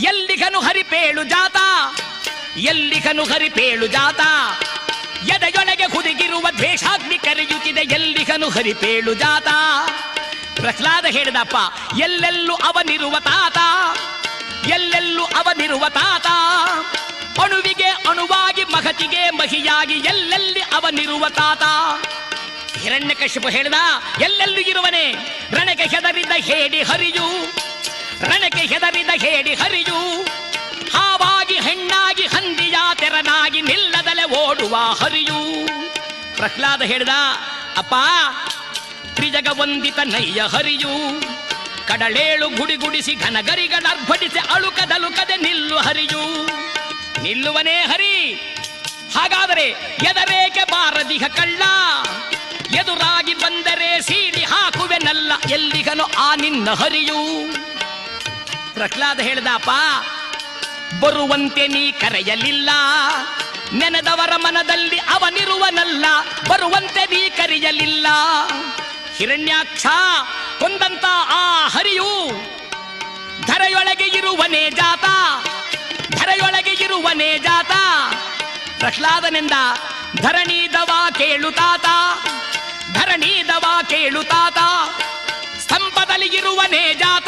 ಎಲ್ಲಿಗನು ಹರಿಪೇಳು ಜಾತ, ಎಲ್ಲಿಗನು ಹರಿಪೇಳು ಜಾತ, ಎದೆಯೊಳಗೆ ಹುದುಗಿರುವ ದ್ವೇಷಾಗ್ನಿ ಕರೆಯುತ್ತಿದೆ, ಎಲ್ಲಿಗನು ಹರಿಪೇಳು ಜಾತ. ಪ್ರಹ್ಲಾದ ಹೇಳಿದಪ್ಪ, ಎಲ್ಲೆಲ್ಲೂ ಅವನಿರುವ ತಾತ, ಎಲ್ಲೆಲ್ಲೂ ಅವನಿರುವ ತಾತ, ಅಣುವಿಗೆ ಅಣುವಾಗಿ ಮಹತಿಗೆ ಮಹಿಯಾಗಿ ಎಲ್ಲೆಲ್ಲಿ ಅವನಿರುವ ತಾತ. ಹಿರಣ್ಯಕಶಿಪು ಹೇಳಿದ, ಎಲ್ಲೆಲ್ಲೂ ಇರುವನೆ, ರಣಕ್ಕೆ ಹೆದರಿದ ಹೇಡಿ ಹರಿಯು, ರಣಕ್ಕೆ ಹೆದರಿದ ಹೇಡಿ ಹರಿಯು, ಹಾವಾಗಿ ಹೆಣ್ಣಾಗಿ ಹಂದಿಯ ತೆರನಾಗಿ ನಿಲ್ಲದಲೆ ಓಡುವ ಹರಿಯು. ಪ್ರಹ್ಲಾದ ಹೇಳಿದ, ಅಪ್ಪ ತ್ರಿಜಗ ವಂದಿತ ನಯ್ಯ ಹರಿಯು, ಕಡಲೇಳು ಗುಡಿಗುಡಿಸಿ ಘನಗರಿಗಳರ್ಭಟಿಸಿ ಅಳುಕದಲುಕದೆ ನಿಲ್ಲು ಹರಿಯು. ನಿಲ್ಲುವನೇ ಹರಿ, ಹಾಗಾದರೆ ಎದರೇಕೆ ಬಾರದಿಹ ಕಳ್ಳ, ಎದುರಾಗಿ ಬಂದರೆ ಸೀಡಿ ಹಾಕುವೆನಲ್ಲ, ಎಲ್ಲಿಗನು ಆ ನಿನ್ನ ಹರಿಯು. ಪ್ರಹ್ಲಾದ ಹೇಳಿದಪ್ಪ, ಬರುವಂತೆ ನೀ ಕರೆಯಲಿಲ್ಲ, ನೆನೆದವರ ಮನದಲ್ಲಿ ಅವನಿರುವನಲ್ಲ, ಬರುವಂತೆ ನೀ ಕರೆಯಲಿಲ್ಲ. ಹಿರಣ್ಯಾಕ್ಷ ಕೊಂದಂತ ಆ ಹರಿಯು ಧರೆಯೊಳಗೆ ಇರುವನೇ ಜಾತ, ಧರೆಯೊಳಗೆ ಇರುವನೇ ಜಾತ. ಪ್ರಹ್ಲಾದನೆಂದ, ಧರಣೀದವ ಕೇಳುತ್ತಾತ, ಧರಣೀದವ ಕೇಳುತ್ತಾತ, ಸ್ತಂಭದಲ್ಲಿ ಇರುವನೇ ಜಾತ.